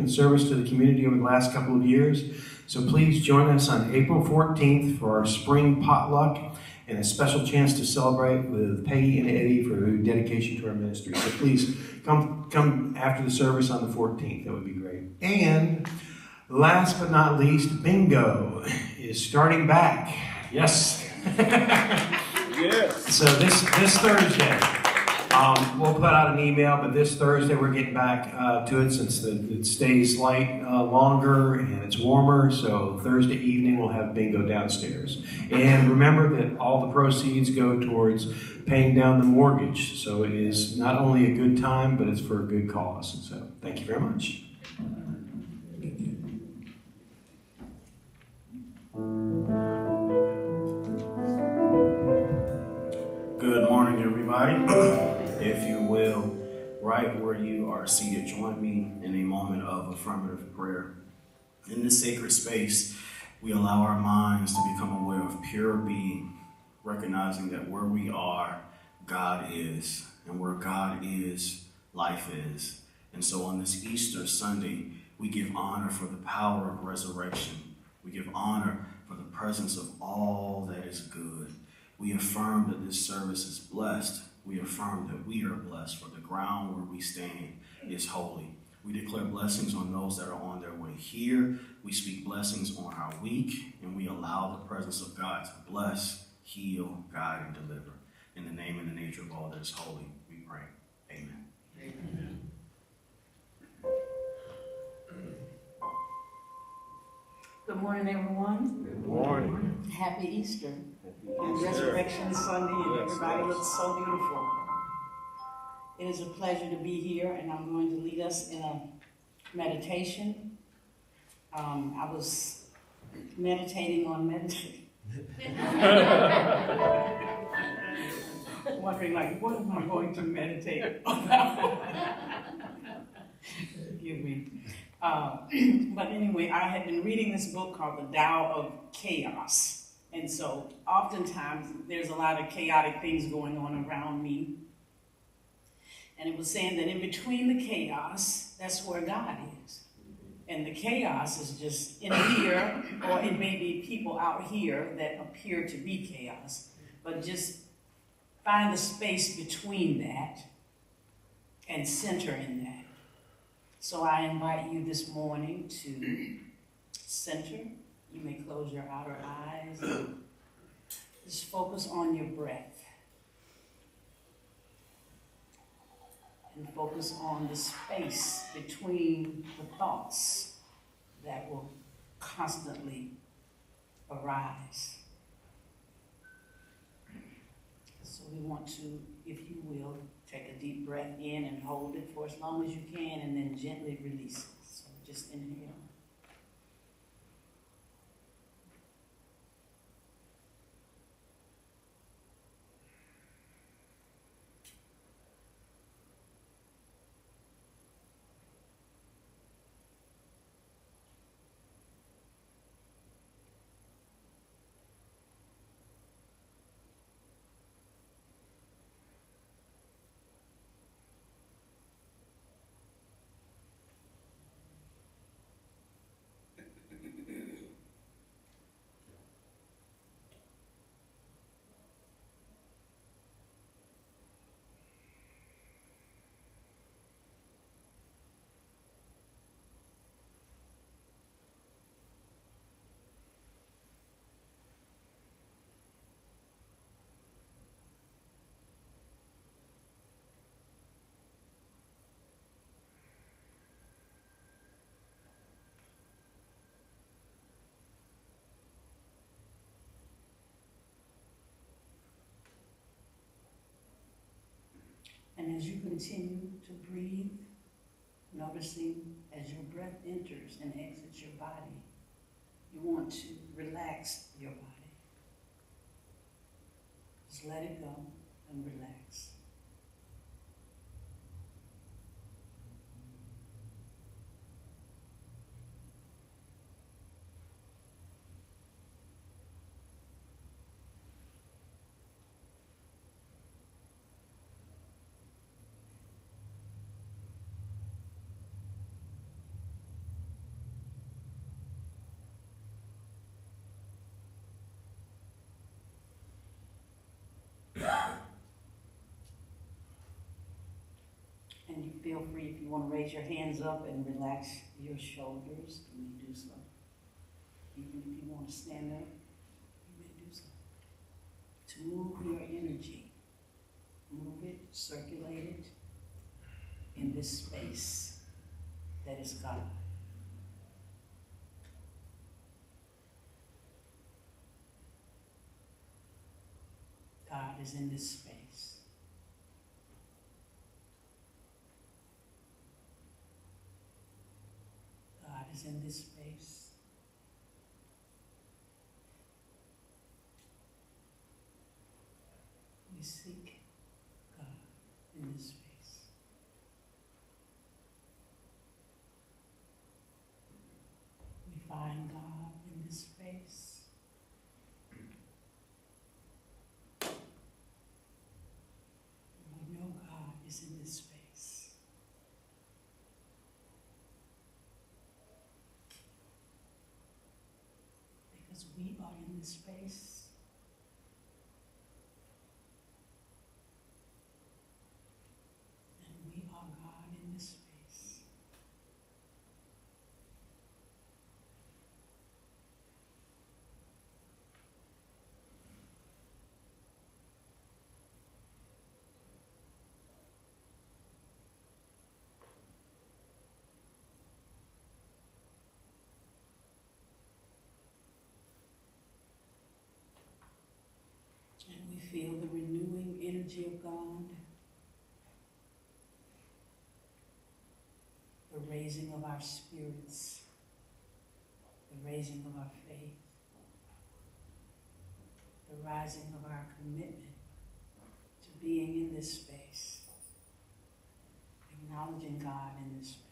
and service to the community over the last couple of years. So please join us on April 14th for our spring potluck and a special chance to celebrate with Peggy and Eddie for their dedication to our ministry. So please come after the service on the 14th. That would be great. And last but not least, bingo is starting back. Yes. Yes. So this Thursday, we'll put out an email, but this Thursday we're getting back to it since it stays light longer and it's warmer. So Thursday evening we'll have bingo downstairs. And remember that all the proceeds go towards paying down the mortgage. So it is not only a good time, but it's for a good cause. So thank you very much. Good morning, everybody. If you will, right where you are seated, join me in a moment of affirmative prayer. In this sacred space, we allow our minds to become aware of pure being, recognizing that where we are, God is, and where God is, life is. And so on this Easter Sunday, we give honor for the power of resurrection. We give honor for the presence of all that is good. We affirm that this service is blessed. We affirm that we are blessed, for the ground where we stand is holy. We declare blessings on those that are on their way here. We speak blessings on our week, and we allow the presence of God to bless, heal, guide, and deliver. In the name and the nature of all that is holy, we pray. Amen. Amen. Good morning, everyone. Good morning. Happy Easter. And Resurrection Sunday, and everybody looks so beautiful. It is a pleasure to be here, and I'm going to lead us in a meditation. I was meditating on meditation. Wondering, what am I going to meditate about? Forgive me. But anyway, I had been reading this book called The Tao of Chaos. And so oftentimes there's a lot of chaotic things going on around me. And it was saying that in between the chaos, that's where God is. And the chaos is just in here, or it may be people out here that appear to be chaos. But just find the space between that and center in that. So I invite you this morning to center. You may close your outer eyes and just focus on your breath. And focus on the space between the thoughts that will constantly arise. So we want to, if you will, take a deep breath in and hold it for as long as you can, and then gently release it. So just inhale. And as you continue to breathe, noticing as your breath enters and exits your body, you want to relax your body. Just let it go and relax. feel free, if you want to raise your hands up and relax your shoulders, you may do so. Even if you want to stand up, you may do so. To move your energy, move it, circulate it in this space that is God. God is in this space. God is in this space. We seek God in this space. We find God in this space. We know God is in this space. Because we are in this space. And we are God in this space. And we feel the renewing energy of God, the raising of our spirits, the raising of our faith, the rising of our commitment to being in this space, acknowledging God in this space.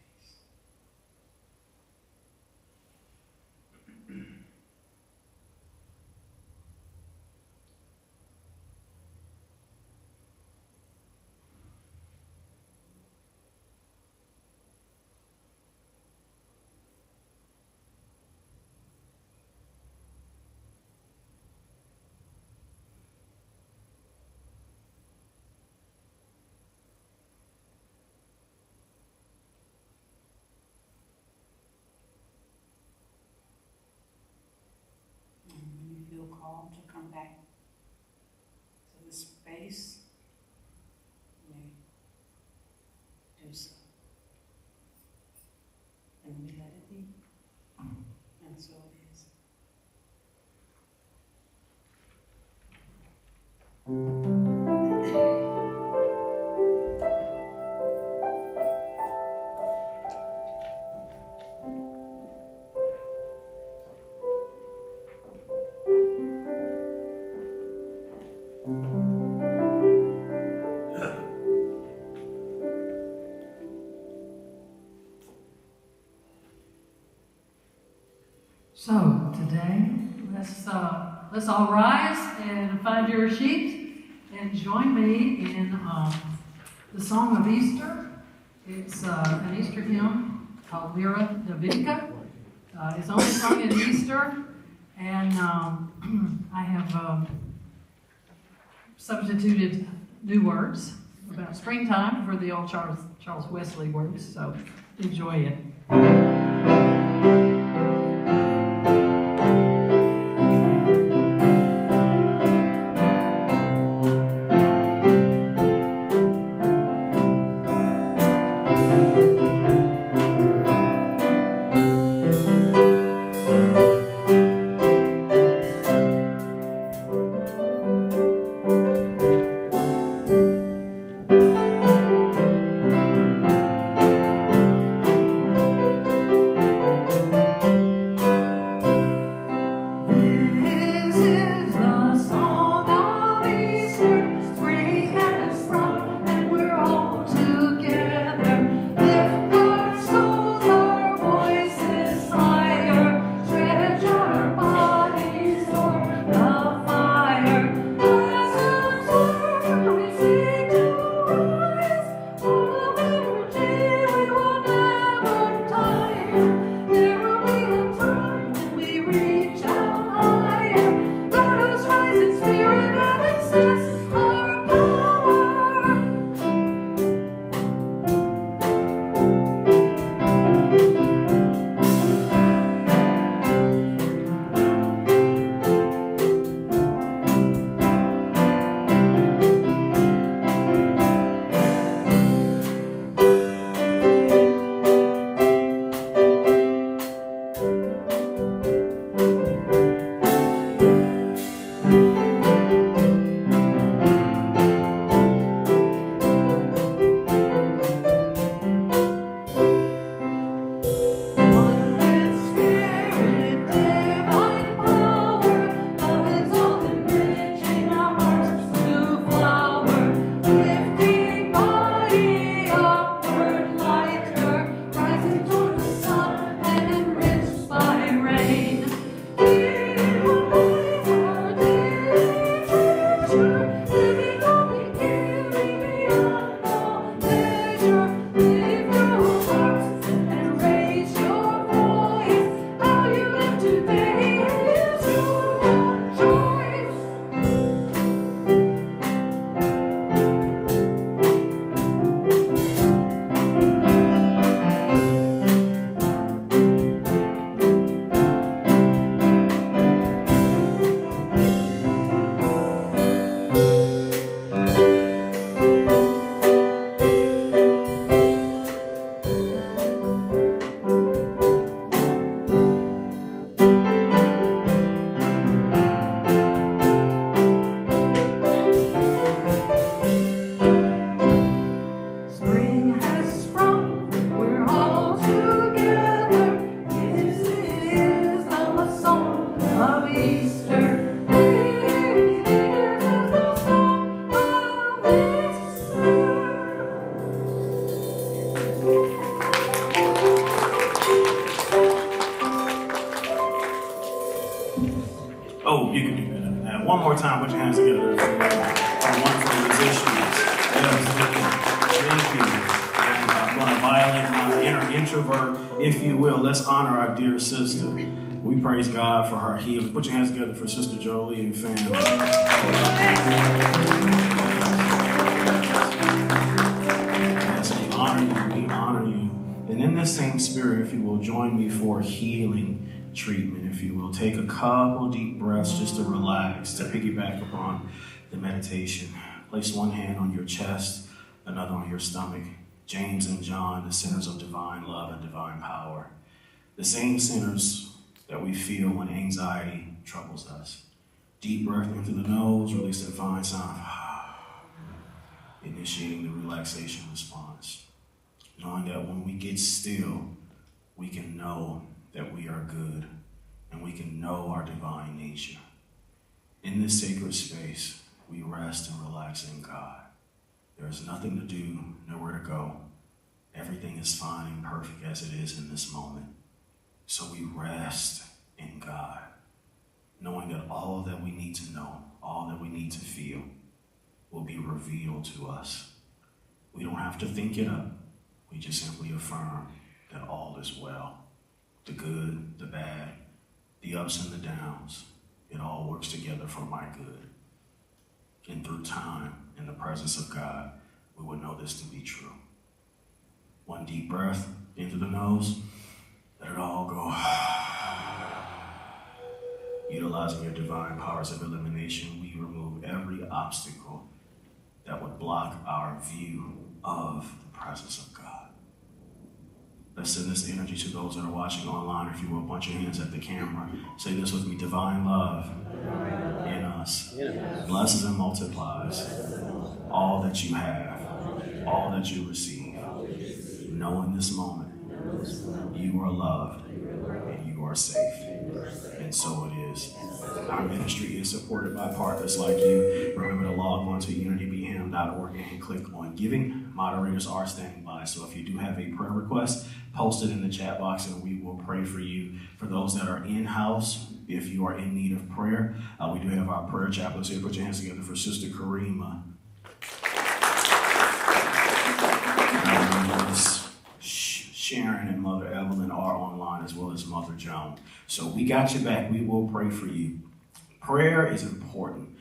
And when you feel called to come back to this space, you may do so. And we let it be. And so it is. So today, let's all rise and find your sheet and join me in the Song of Easter. It's an Easter hymn called Lyra Davidica. It's only sung at Easter, and I have substituted new words about springtime for the old Charles Wesley words. So enjoy it. You can do better than that. One more time, put your hands together for our wonderful musicians. Thank you. And I'm going to violate my inner introvert, if you will. Let's honor our dear sister. We praise God for her healing. Put your hands together for Sister Jolie and family. Yes, we honor you. And in this same spirit, if you will, join me for healing treatment, if you will. Take a couple deep breaths just to relax, to piggyback upon the meditation. Place one hand on your chest, another on your stomach. James and John, the centers of divine love and divine power. The same centers that we feel when anxiety troubles us. Deep breath in through the nose, release that fine sound. Initiating the relaxation response. Knowing that when we get still, we can know that we are good and we can know our divine nature. In this sacred space, we rest and relax in God. There is nothing to do, nowhere to go. Everything is fine and perfect as it is in this moment. So we rest in God, knowing that all that we need to know, all that we need to feel, will be revealed to us. We don't have to think it up. We just simply affirm that all is well. The good, the bad, the ups and the downs, it all works together for my good. And through time, in the presence of God, we will know this to be true. One deep breath into the nose, let it all go. Utilizing your divine powers of elimination, we remove every obstacle that would block our view of the presence of God. Let's send this energy to those that are watching online. If you will, punch your hands at the camera. Say this with me: divine love in us blesses and multiplies all that you have, all that you receive. Know in this moment you are loved and you are safe. And so it is. Our ministry is supported by partners like you. Remember to log on to unitybham.org and click on giving. Moderators are standing by. So if you do have a prayer request, post it in the chat box and we will pray for you. For those that are in-house, if you are in need of prayer, we do have our prayer chaplains here. Put your hands together for Sister Karima. Sharon and Mother Evelyn are online, as well as Mother Joan. So we got you back. We will pray for you. Prayer is important.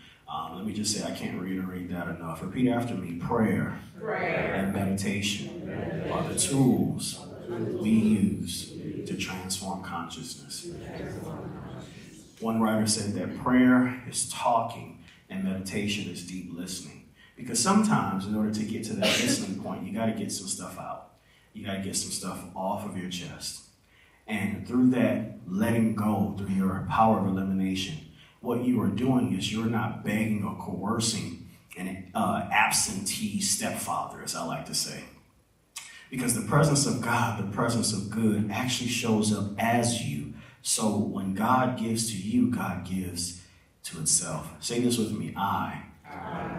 Let me just say, I can't reiterate that enough. Repeat after me. Prayer and meditation are the tools we use to transform consciousness. One writer said that prayer is talking and meditation is deep listening. Because sometimes, in order to get to that listening point, you got to get some stuff out. You got to get some stuff off of your chest. And through that letting go, through your power of elimination, what you are doing is you're not begging or coercing an absentee stepfather, as I like to say. Because the presence of God, the presence of good, actually shows up as you. So when God gives to you, God gives to itself. Say this with me: I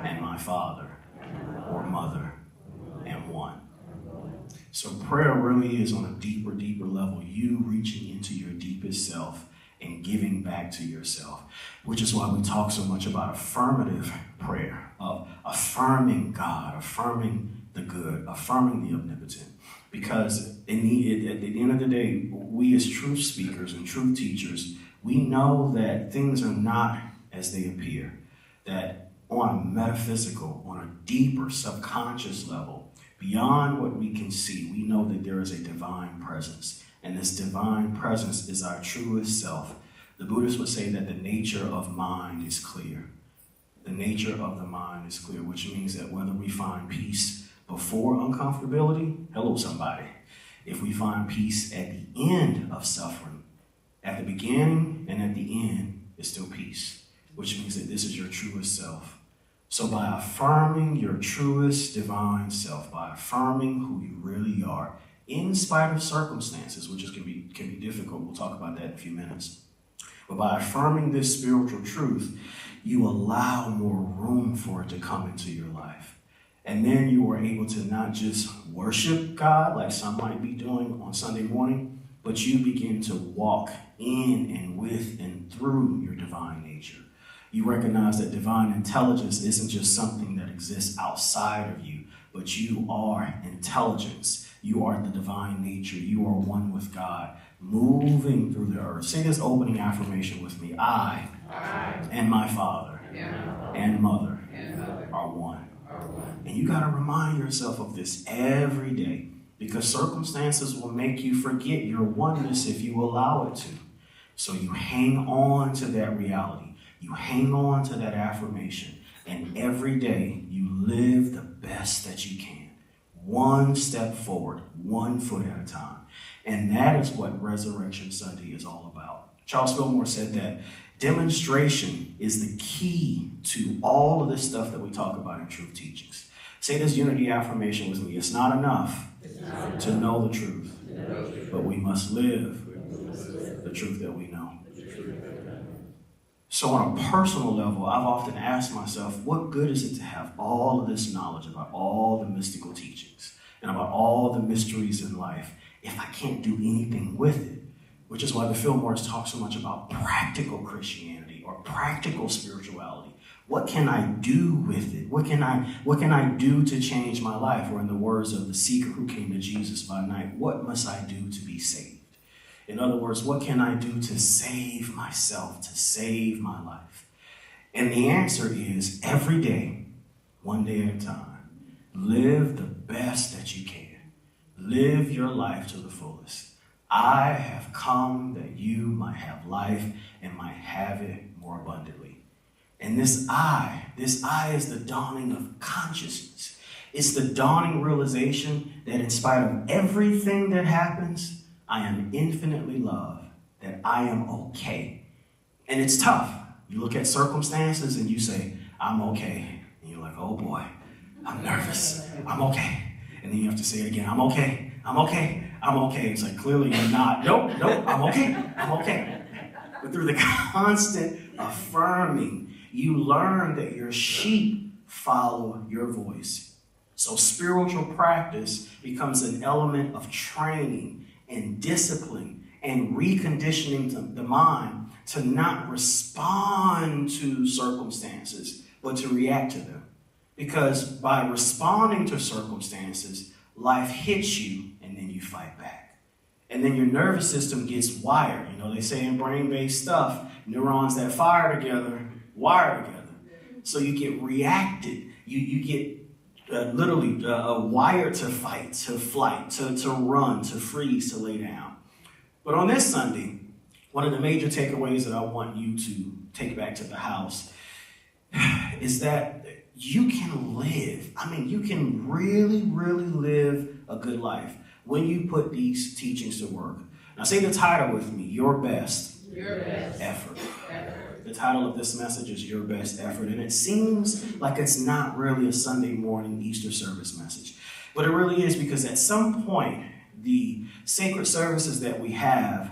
and my father or mother am one. So prayer really is on a deeper level, you reaching into your deepest self and giving back to yourself, which is why we talk so much about affirmative prayer, of affirming God, affirming the good, affirming the omnipotent. Because at the end of the day, we as truth speakers and truth teachers, we know that things are not as they appear, that on a metaphysical, on a deeper subconscious level, beyond what we can see, we know that there is a divine presence. And this divine presence is our truest self. The Buddhists would say that the nature of mind is clear. The nature of the mind is clear, which means that whether we find peace before uncomfortability, hello somebody, if we find peace at the end of suffering, at the beginning and at the end is still peace, which means that this is your truest self. So by affirming your truest divine self, by affirming who you really are, in spite of circumstances, which can be difficult, we'll talk about that in a few minutes. But by affirming this spiritual truth, you allow more room for it to come into your life. And then you are able to not just worship God like some might be doing on Sunday morning, but you begin to walk in and with and through your divine nature. You recognize that divine intelligence isn't just something that exists outside of you, but you are intelligence. You are the divine nature. You are one with God, moving through the earth. Say this opening affirmation with me. I and my Father and Mother are one. And you got to remind yourself of this every day, because circumstances will make you forget your oneness if you allow it to. So you hang on to that reality. You hang on to that affirmation. And every day you live the best that you can. One step forward, 1 foot at a time. And that is what Resurrection Sunday is all about. Charles Fillmore said that demonstration is the key to all of this stuff that we talk about in truth teachings. Say this unity affirmation with me. It's not enough to know the truth, but we must live the truth that we know. So on a personal level, I've often asked myself, what good is it to have all of this knowledge about all the mystical teachings and about all the mysteries in life if I can't do anything with it? Which is why the Fillmores talk so much about practical Christianity or practical spirituality. What can I do with it? What can I do to change my life? Or in the words of the seeker who came to Jesus by night, what must I do to be saved? In other words, what can I do to save myself, to save my life? And the answer is every day, 1 day at a time. Live the best that you can. Live your life to the fullest. I have come that you might have life and might have it more abundantly. And this I is the dawning of consciousness. It's the dawning realization that in spite of everything that happens, I am infinitely loved, that I am okay. And it's tough. You look at circumstances and you say, I'm okay. And you're like, oh boy, I'm nervous. I'm okay. And then you have to say it again, I'm okay. I'm okay. I'm okay. It's like, clearly you're not. Nope, I'm okay. I'm okay. But through the constant affirming, you learn that your sheep follow your voice. So spiritual practice becomes an element of training and discipline and reconditioning the mind to not respond to circumstances, but to react to them. Because by responding to circumstances, life hits you and then you fight back. And then your nervous system gets wired. You know, they say in brain-based stuff, neurons that fire together, wire together. So you get reacted. You get literally wired to fight, to flight, to run, to freeze, to lay down. But on this Sunday, one of the major takeaways that I want you to take back to the house is that you can live. I mean, you can really, really live a good life when you put these teachings to work. Now say the title with me, Your Best Effort. The title of this message is Your Best Effort, and it seems like it's not really a Sunday morning Easter service message, but it really is, because at some point, the sacred services that we have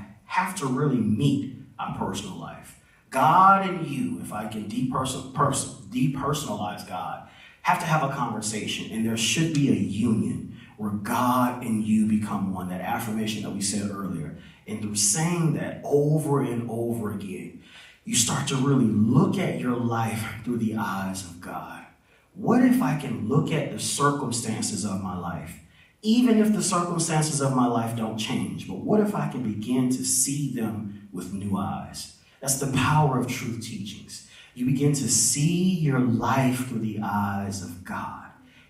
to really meet our personal life. God and you, if I can depersonalize God, have to have a conversation, and there should be a union where God and you become one, that affirmation that we said earlier. And through saying that over and over again, you start to really look at your life through the eyes of God. What if I can look at the circumstances of my life, even if the circumstances of my life don't change, but what if I can begin to see them with new eyes? That's the power of truth teachings. You begin to see your life through the eyes of God.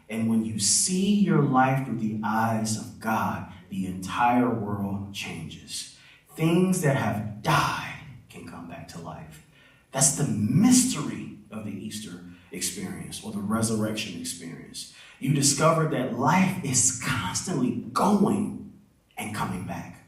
And when you see your life through the eyes of God, the entire world changes. Things that have died can come back to life. That's the mystery of the Easter experience, or the resurrection experience. You discover that life is constantly going and coming back.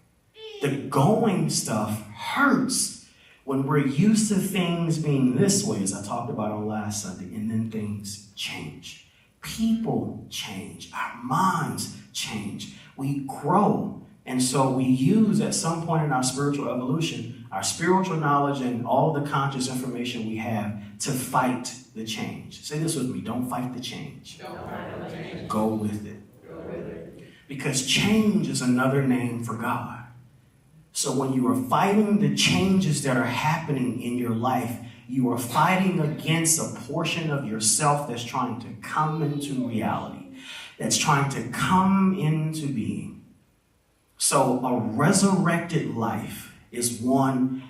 The going stuff hurts when we're used to things being this way, as I talked about on last Sunday, and then things change. People change. Our minds change. We grow. And so we use, at some point in our spiritual evolution, our spiritual knowledge and all the conscious information we have to fight the change. Say this with me. Don't fight the change. Go with it. Because change is another name for God. So when you are fighting the changes that are happening in your life, You are fighting against a portion of yourself that's trying to come into reality, that's trying to come into being. So a resurrected life is one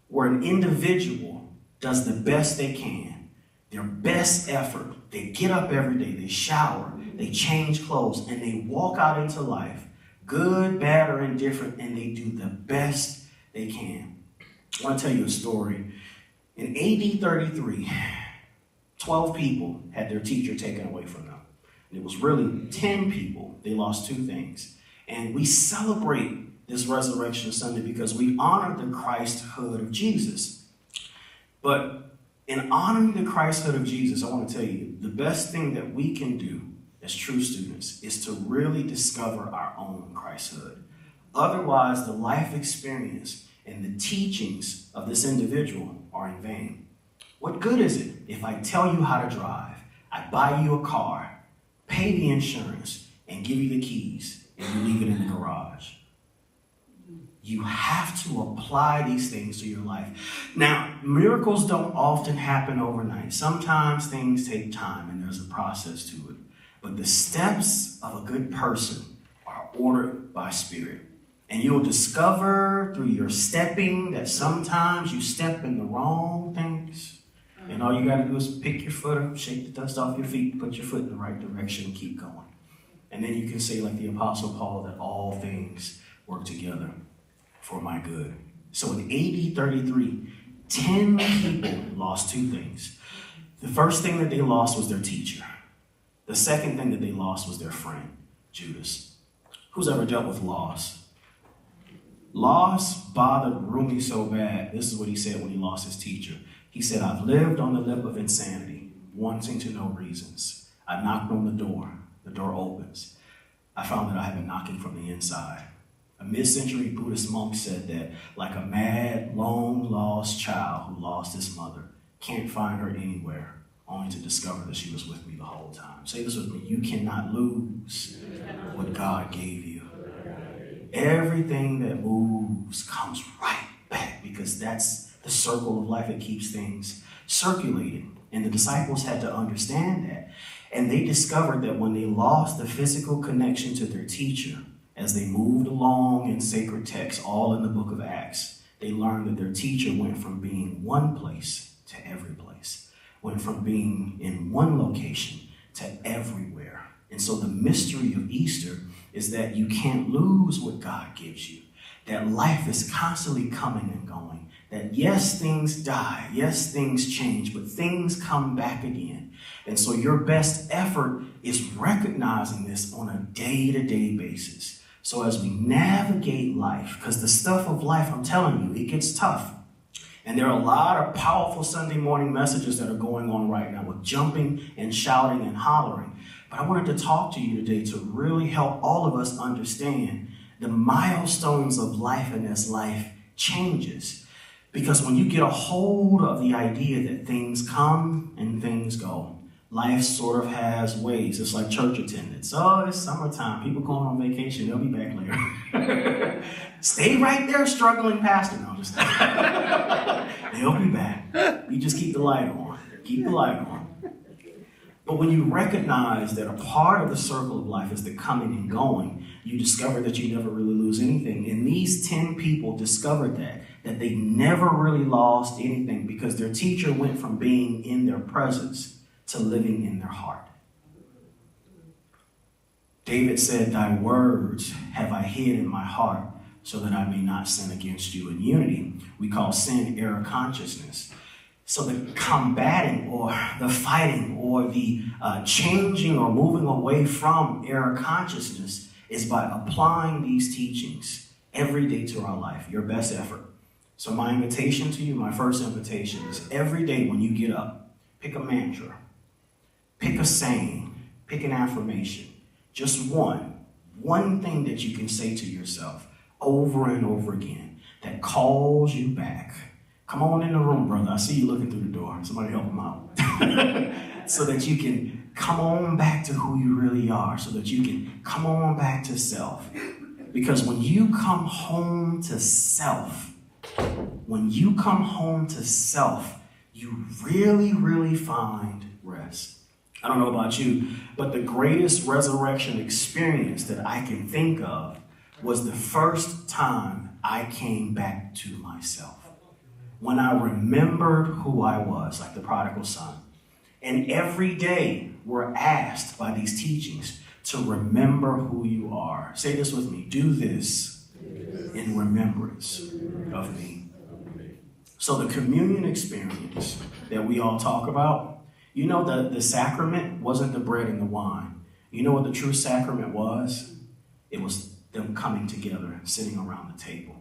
where an individual does the best they can, their best effort. They get up every day, they shower, they change clothes, and they walk out into life, good, bad, or indifferent, and they do the best they can. I want to tell you a story. In AD 33, 12 people had their teacher taken away from them. And it was really 10 people. They lost 2 things. And we celebrate this Resurrection Sunday because we honor the Christhood of Jesus. But in honoring the Christhood of Jesus, I want to tell you, the best thing that we can do as true students is to really discover our own Christhood. Otherwise, the life experience and the teachings of this individual are in vain. What good is it if I tell you how to drive, I buy you a car, pay the insurance, and give you the keys, and you leave it in the garage? You have to apply these things to your life. Now, miracles don't often happen overnight. Sometimes things take time and there's a process to it. But the steps of a good person are ordered by Spirit. And you'll discover through your stepping that sometimes you step in the wrong things. And all you got to do is pick your foot up, shake the dust off your feet, put your foot in the right direction, and keep going. And then you can say, like the Apostle Paul, that all things work together for my good. So in AD 33, 10 people lost 2 things. The first thing that they lost was their teacher. The second thing that they lost was their friend, Judas. Who's ever dealt with loss? Loss bothered Rumi so bad. This is what he said when he lost his teacher. He said, I've lived on the lip of insanity, wanting to know reasons. I knocked on the door opens. I found that I had been knocking from the inside. A mid-century Buddhist monk said that, like a mad, long-lost child who lost his mother, can't find her anywhere, only to discover that she was with me the whole time. Say this with me. You cannot lose what God gave you. Everything that moves comes right back because that's the circle of life that keeps things circulating. And the disciples had to understand that. And they discovered that when they lost the physical connection to their teacher, as they moved along in sacred texts, all in the book of Acts, they learned that their teacher went from being one place to every place, went from being in one location to everywhere. And so the mystery of Easter is that you can't lose what God gives you, that life is constantly coming and going, that yes, things die, yes, things change, but things come back again. And so your best effort is recognizing this on a day-to-day basis. So as we navigate life, because the stuff of life, I'm telling you, it gets tough. And there are a lot of powerful Sunday morning messages that are going on right now with jumping and shouting and hollering. But I wanted to talk to you today to really help all of us understand the milestones of life and as life changes. Because when you get a hold of the idea that things come and things go, life sort of has ways. It's like church attendance. Oh, it's summertime. People going on vacation. They'll be back later. Stay right there, struggling pastor. No, just they'll be back. You just keep the light on. Keep the light on. But when you recognize that a part of the circle of life is the coming and going, you discover that you never really lose anything. And these 10 people discovered that they never really lost anything because their teacher went from being in their presence to living in their heart. David said, thy words have I hid in my heart so that I may not sin against you. In unity, we call sin error consciousness. So the combating or the fighting or the changing or moving away from error consciousness is by applying these teachings every day to our life, your best effort. So my invitation to you, my first invitation is every day when you get up, pick a mantra. Pick a saying, pick an affirmation, just one thing that you can say to yourself over and over again that calls you back. Come on in the room, brother. I see you looking through the door. Somebody help him out. So that you can come on back to who you really are, so that you can come on back to self. Because when you come home to self, you really, really find rest. I don't know about you, but the greatest resurrection experience that I can think of was the first time I came back to myself. When I remembered who I was, like the prodigal son. And every day we're asked by these teachings to remember who you are. Say this with me. Do this in remembrance of me. So the communion experience that we all talk about, you know, the sacrament wasn't the bread and the wine. You know what the true sacrament was? It was them coming together, sitting around the table.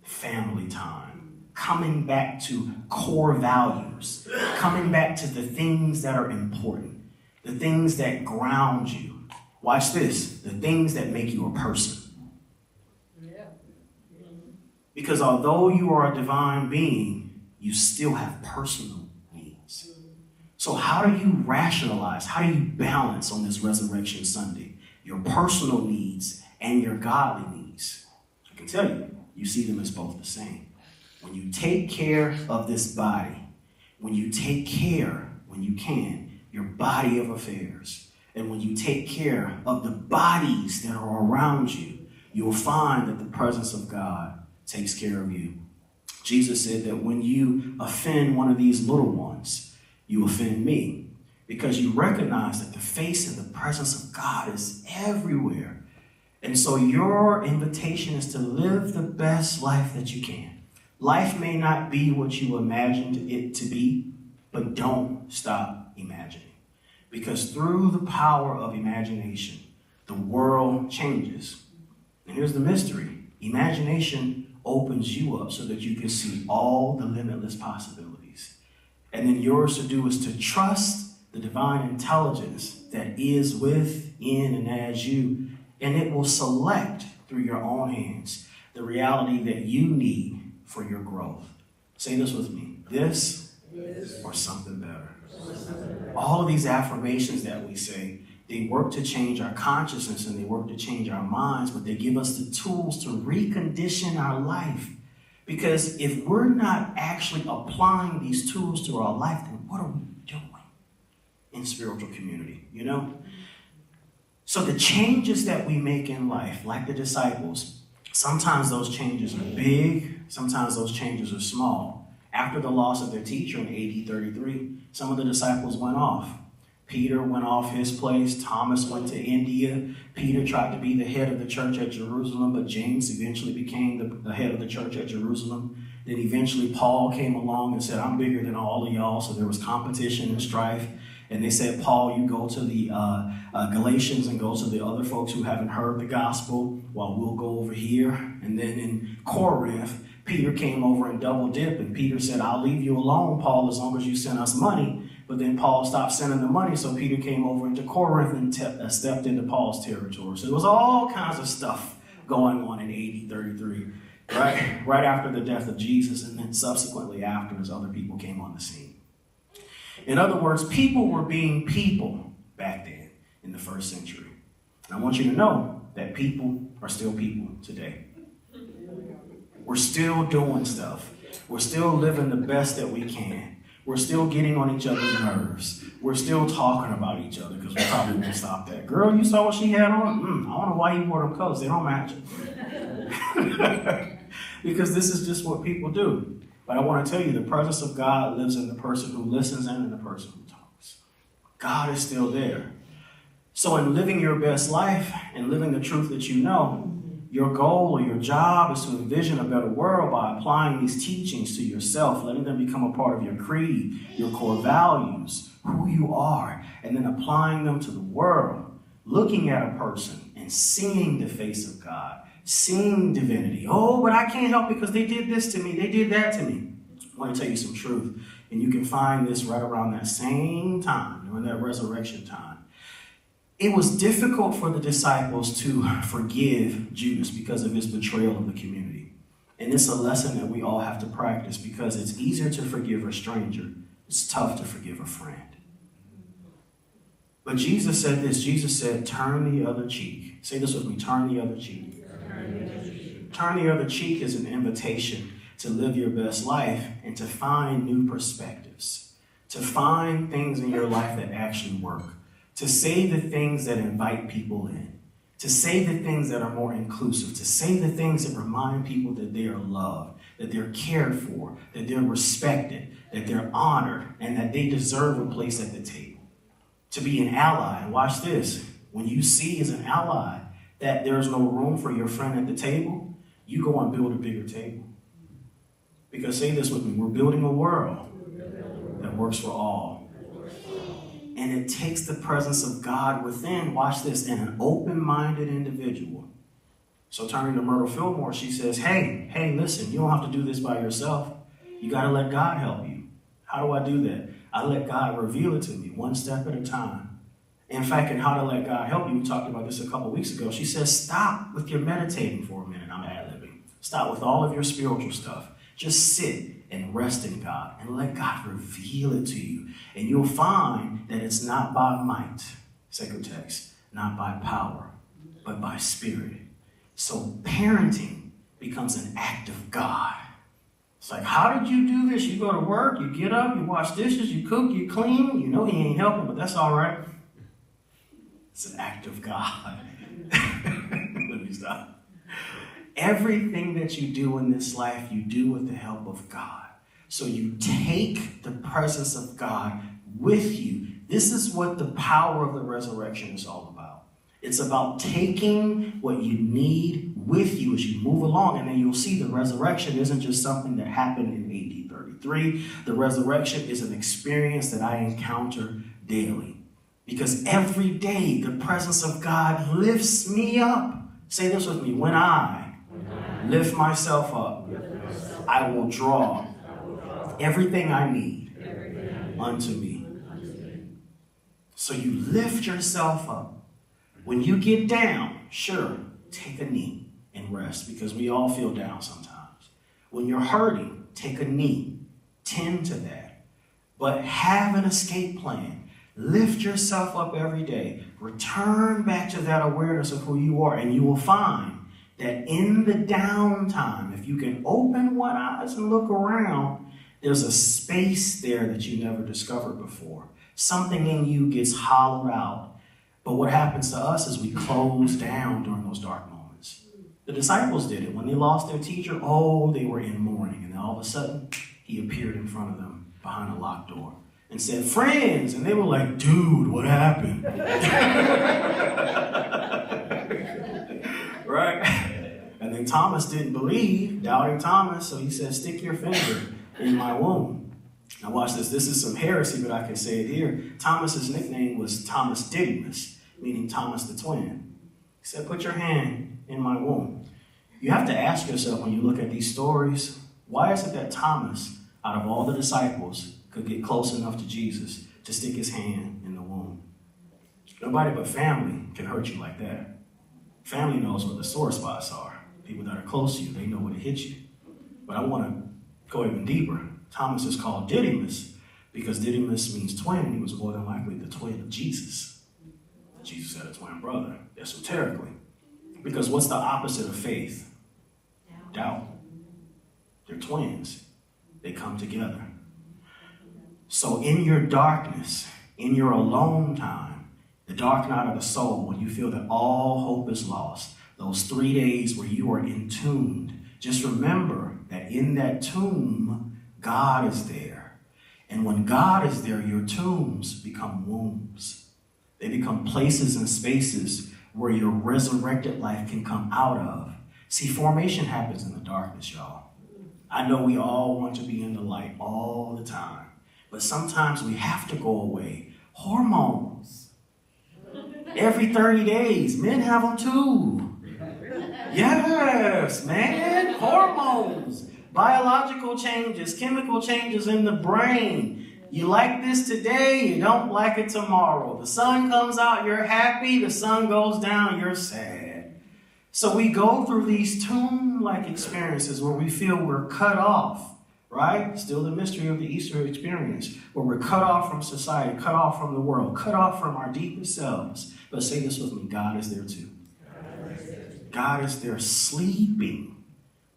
Family time. Coming back to core values. Coming back to the things that are important. The things that ground you. Watch this. The things that make you a person. Because although you are a divine being, you still have personal needs. So how do you rationalize, how do you balance on this Resurrection Sunday your personal needs and your godly needs? I can tell you, you see them as both the same. When you take care of this body, when you take care, when you can, your body of affairs, and when you take care of the bodies that are around you, you'll find that the presence of God takes care of you. Jesus said that when you offend one of these little ones, you offend me, because you recognize that the face and the presence of God is everywhere. And so your invitation is to live the best life that you can. Life may not be what you imagined it to be, but don't stop imagining. Because through the power of imagination, the world changes. And here's the mystery. Imagination opens you up so that you can see all the limitless possibilities. And then yours to do is to trust the divine intelligence that is within and as you, and it will select through your own hands the reality that you need for your growth. Say this with me. This or something better. All of these affirmations that we say, they work to change our consciousness and they work to change our minds, but they give us the tools to recondition our life. Because if we're not actually applying these tools to our life, then what are we doing in spiritual community, you know? So the changes that we make in life, like the disciples, sometimes those changes are big, sometimes those changes are small. After the loss of their teacher in AD 33, some of the disciples went off. Peter went off his place. Thomas went to India. Peter tried to be the head of the church at Jerusalem, but James eventually became the head of the church at Jerusalem. Then eventually Paul came along and said, I'm bigger than all of y'all. So there was competition and strife. And they said, Paul, you go to the Galatians and go to the other folks who haven't heard the gospel, while we'll go over here. And then in Corinth, Peter came over and double dipped. And Peter said, I'll leave you alone, Paul, as long as you send us money. But then Paul stopped sending the money, so Peter came over into Corinth and stepped into Paul's territory. So there was all kinds of stuff going on in AD 33, right after the death of Jesus, and then subsequently after, as other people came on the scene. In other words, people were being people back then in the first century. And I want you to know that people are still people today. We're still doing stuff. We're still living the best that we can. We're still getting on each other's nerves. We're still talking about each other because we probably won't stop that. Girl, you saw what she had on? I don't know why you wore them coats. They don't match. Because this is just what people do. But I want to tell you, the presence of God lives in the person who listens and in the person who talks. God is still there. So in living your best life and living the truth that you know, your goal or your job is to envision a better world by applying these teachings to yourself, letting them become a part of your creed, your core values, who you are, and then applying them to the world, looking at a person and seeing the face of God, seeing divinity. Oh, but I can't help because they did this to me, they did that to me. I want to tell you some truth, and you can find this right around that same time, during that resurrection time. It was difficult for the disciples to forgive Judas because of his betrayal of the community. And it's a lesson that we all have to practice, because it's easier to forgive a stranger. It's tough to forgive a friend. But Jesus said this. Jesus said, turn the other cheek. Say this with me, turn the other cheek. Turn the other cheek is an invitation. to live your best life and to find new perspectives, to find things in your life that actually work, to say the things that invite people in, to say the things that are more inclusive, to say the things that remind people that they are loved, that they're cared for, that they're respected, that they're honored, and that they deserve a place at the table. To be an ally, and watch this, when you see as an ally that there's no room for your friend at the table, you go and build a bigger table. Because say this with me, we're building a world that works for all. And it takes the presence of God within, watch this, in an open-minded individual. So turning to Myrtle Fillmore, she says, hey, listen, you don't have to do this by yourself. You got to let God help you. How do I do that? I let God reveal it to me one step at a time. In fact, in How to Let God Help You, we talked about this a couple weeks ago. She says, stop with your meditating for a minute. I'm ad-libbing. Stop with all of your spiritual stuff. Just sit and rest in God and let God reveal it to you. And you'll find that it's not by might, sacred text, not by power, but by spirit. So parenting becomes an act of God. It's like, how did you do this? You go to work, you get up, you wash dishes, you cook, you clean. You know he ain't helping, but that's all right. It's an act of God. Let me stop. Everything that you do in this life, you do with the help of God. So you take the presence of God with you. This is what the power of the resurrection is all about. It's about taking what you need with you as you move along. And then you'll see the resurrection isn't just something that happened in AD 33. The resurrection is an experience that I encounter daily. Because every day the presence of God lifts me up. Say this with me. When I lift myself up, I will draw everything I need unto me. So you lift yourself up. When you get down, sure, take a knee and rest, because we all feel down sometimes. When you're hurting, take a knee, tend to that. But have an escape plan. Lift yourself up every day. Return back to that awareness of who you are, and you will find that in the downtime, if you can open one eye and look around, there's a space there that you never discovered before. Something in you gets hollowed out. But what happens to us is we close down during those dark moments. The disciples did it. When they lost their teacher, they were in mourning. And then all of a sudden, he appeared in front of them behind a locked door and said, friends. And they were like, dude, what happened? Right? And then Thomas didn't believe, doubting Thomas. So he said, stick your finger in my womb. Now watch this. This is some heresy, but I can say it here. Thomas's nickname was Thomas Didymus, meaning Thomas the twin. He said, put your hand in my womb. You have to ask yourself when you look at these stories, why is it that Thomas, out of all the disciples, could get close enough to Jesus to stick his hand in the womb? Nobody but family can hurt you like that. Family knows what the sore spots are. People that are close to you, they know where to hit you. But I want to go even deeper. Thomas is called Didymus because Didymus means twin, and he was more than likely the twin of Jesus. Jesus had a twin brother, esoterically. Because what's the opposite of faith? Doubt. They're twins. They come together. So in your darkness, in your alone time, the dark night of the soul, when you feel that all hope is lost, those 3 days where you are entombed, just remember that in that tomb, God is there. And when God is there, your tombs become wombs. They become places and spaces where your resurrected life can come out of. See, formation happens in the darkness, y'all. I know we all want to be in the light all the time, but sometimes we have to go away. Hormones. Every 30 days, men have them too. Yes, man, hormones. Biological changes, chemical changes in the brain. You like this today, you don't like it tomorrow. The sun comes out, you're happy. The sun goes down, you're sad. So we go through these tomb-like experiences where we feel we're cut off, right? Still the mystery of the Easter experience, where we're cut off from society, cut off from the world, cut off from our deepest selves. But say this with me, God is there too. God is there sleeping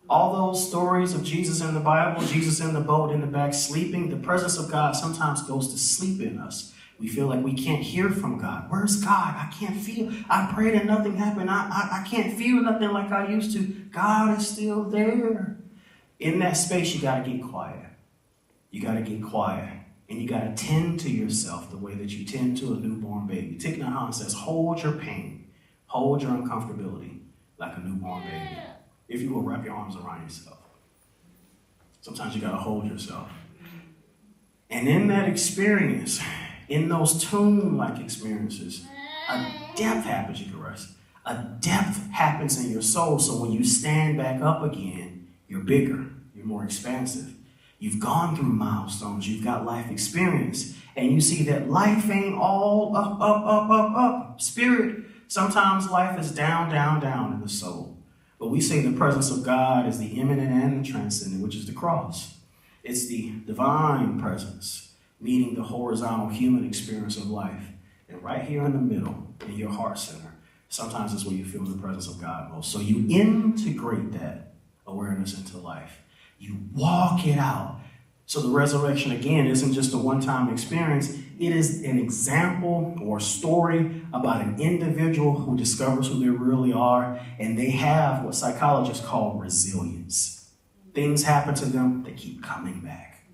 All those stories of Jesus in the Bible, Jesus in the boat, in the back, sleeping, the presence of God sometimes goes to sleep in us. We feel like we can't hear from God. Where's God? I can't feel. I prayed and nothing happened. I can't feel nothing like I used to. God is still there. In that space, you got to get quiet. You got to get quiet. And you got to tend to yourself the way that you tend to a newborn baby. Thich Nhat Hanh says, hold your pain, hold your uncomfortability like a newborn baby. If you will, wrap your arms around yourself. Sometimes you got to hold yourself. And in that experience, in those tomb-like experiences, a depth happens, you can rest. A depth happens in your soul, so when you stand back up again, you're bigger, you're more expansive. You've gone through milestones, you've got life experience, and you see that life ain't all up, up, up, up, up. Spirit, sometimes life is down, down, down in the soul. But we say the presence of God is the immanent and the transcendent, which is the cross. It's the divine presence, meeting the horizontal human experience of life. And right here in the middle, in your heart center, sometimes is where you feel the presence of God most. So you integrate that awareness into life. You walk it out. So the resurrection, again, isn't just a one-time experience. It is an example or story about an individual who discovers who they really are, and they have what psychologists call resilience. Things happen to them, they keep coming back.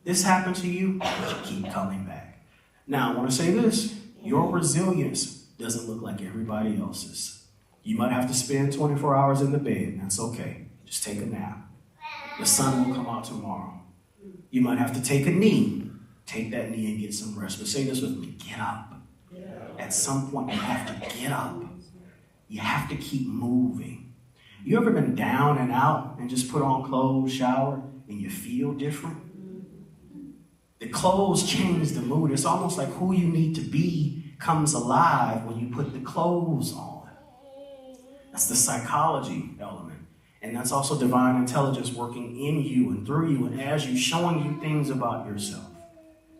This happened to you, but you keep coming back. Now, I want to say this. Your resilience doesn't look like everybody else's. You might have to spend 24 hours in the bed, and that's okay. Just take a nap. The sun will come out tomorrow. You might have to take a knee. Take that knee and get some rest. But say this with me, get up. At some point, you have to get up. You have to keep moving. You ever been down and out and just put on clothes, shower, and you feel different? The clothes change the mood. It's almost like who you need to be comes alive when you put the clothes on. That's the psychology element. And that's also divine intelligence working in you and through you and as you, showing you things about yourself.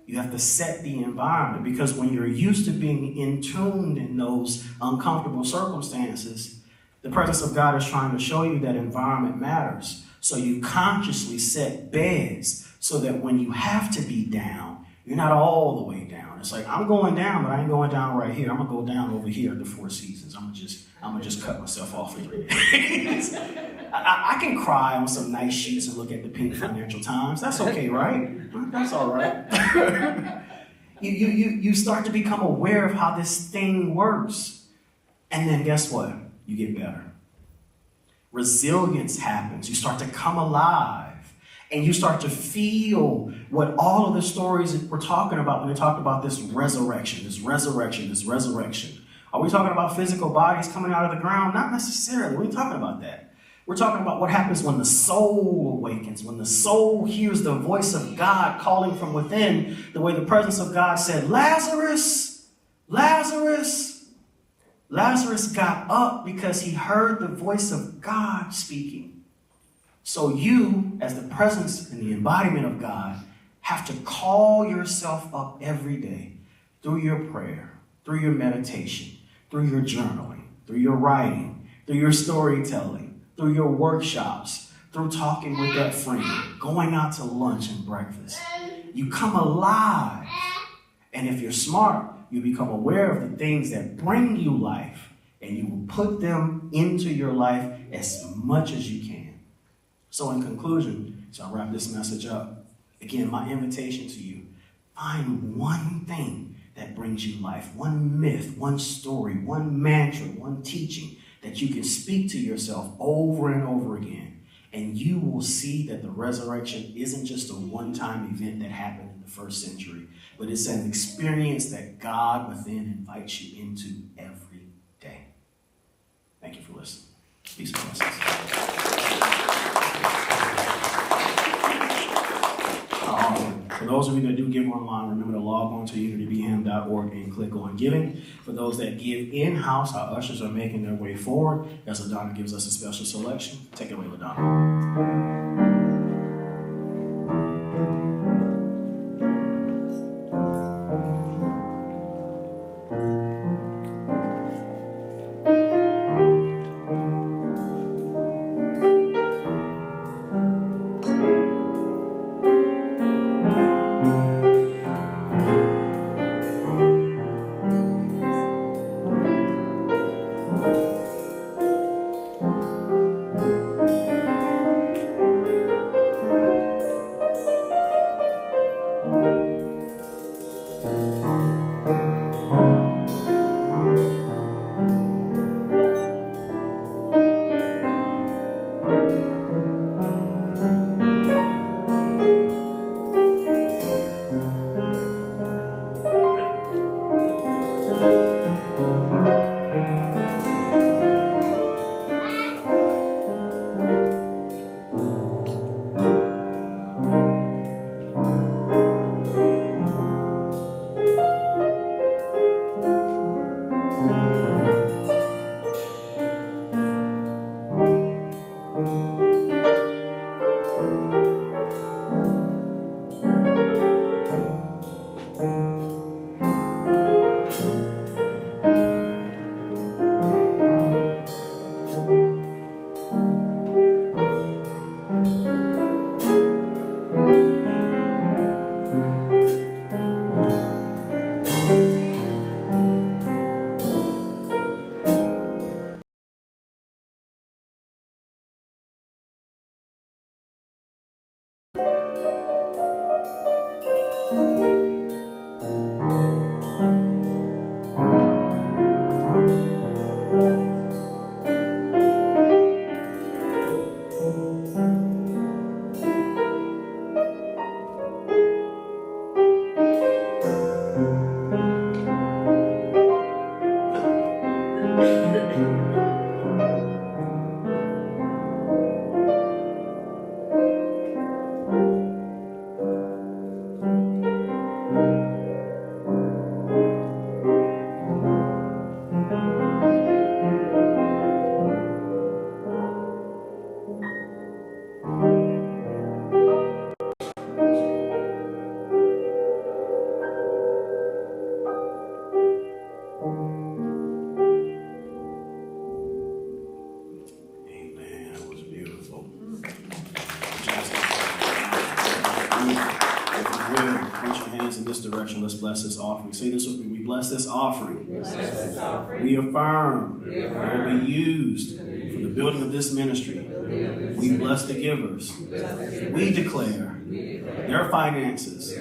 You have to set the environment, because when you're used to being in-tuned in those uncomfortable circumstances, the presence of God is trying to show you that environment matters. So you consciously set beds so that when you have to be down, you're not all the way down. It's like, I'm going down, but I ain't going down right here. I'm going to go down over here at the Four Seasons. I'm gonna just cut myself off for 3 days. I can cry on some nice sheets and look at the pink Financial Times. That's okay, right? That's all right. You start to become aware of how this thing works. And then guess what? You get better. Resilience happens. You start to come alive. And you start to feel what all of the stories that we're talking about when we talk about this resurrection, this resurrection, this resurrection. Are we talking about physical bodies coming out of the ground? Not necessarily. We ain't talking about that. We're talking about what happens when the soul awakens, when the soul hears the voice of God calling from within, the way the presence of God said, Lazarus, Lazarus. Lazarus got up because he heard the voice of God speaking. So you, as the presence and the embodiment of God, have to call yourself up every day through your prayer, through your meditation, through your journaling, through your writing, through your storytelling, through your workshops, through talking with that friend, going out to lunch and breakfast. You come alive. And if you're smart, you become aware of the things that bring you life, and you will put them into your life as much as you can. So in conclusion, so I'll wrap this message up. Again, my invitation to you, find one thing that brings you life, one myth, one story, one mantra, one teaching that you can speak to yourself over and over again. And you will see that the resurrection isn't just a one-time event that happened in the first century, but it's an experience that God within invites you into every day. Thank you for listening. Peace and blessings. For those of you that do give online, remember to log on to unitybham.org and click on giving. For those that give in-house, our ushers are making their way forward as LaDonna gives us a special selection. Take it away, LaDonna. If you will, point your hands in this direction. Let's bless this offering. Say this with me. We bless this offering. We affirm it will be used for the building of this ministry. We bless the givers. We declare their finances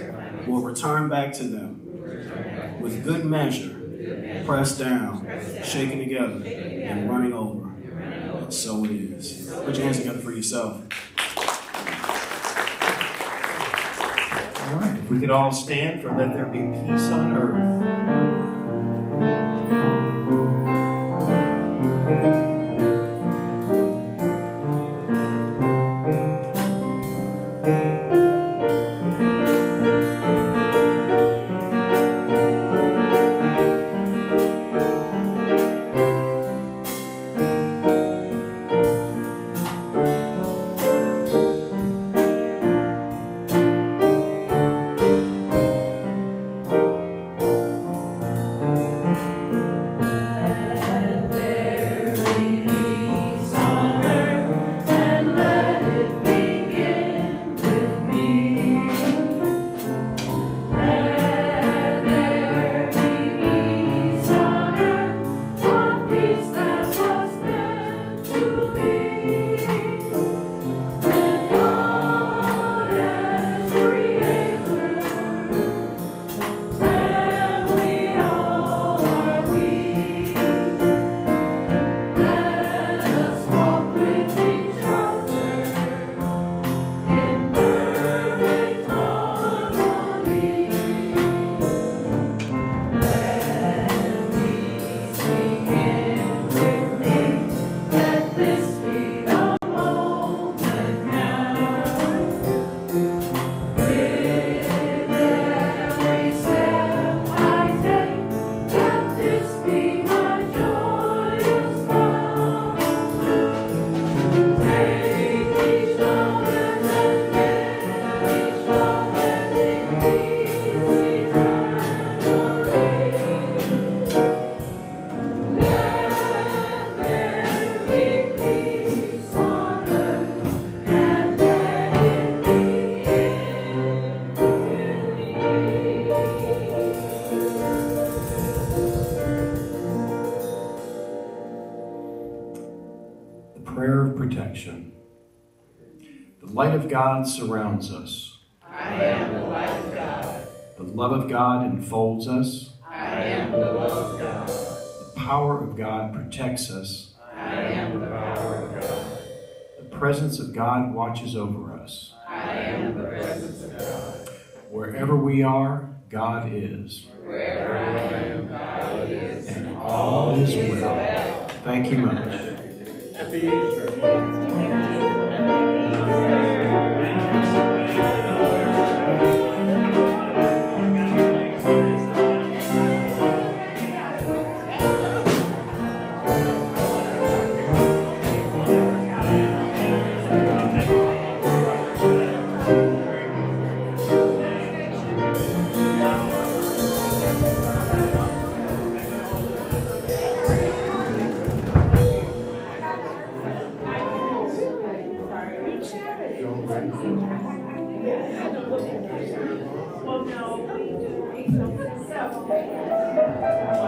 will return back to them with good measure, pressed down, shaken together, and running over. And so it is. Put your hands together for yourself. All right, if we could all stand for Let There Be Peace on Earth. Prayer of protection. The light of God surrounds us. I am the light of God. The love of God enfolds us. I am the love of God. The power of God protects us. I am the power of God. The presence of God watches over us. I am the presence of God. Wherever we are, God is. Wherever I am, God is. And all is well. Thank you much. Happy Easter.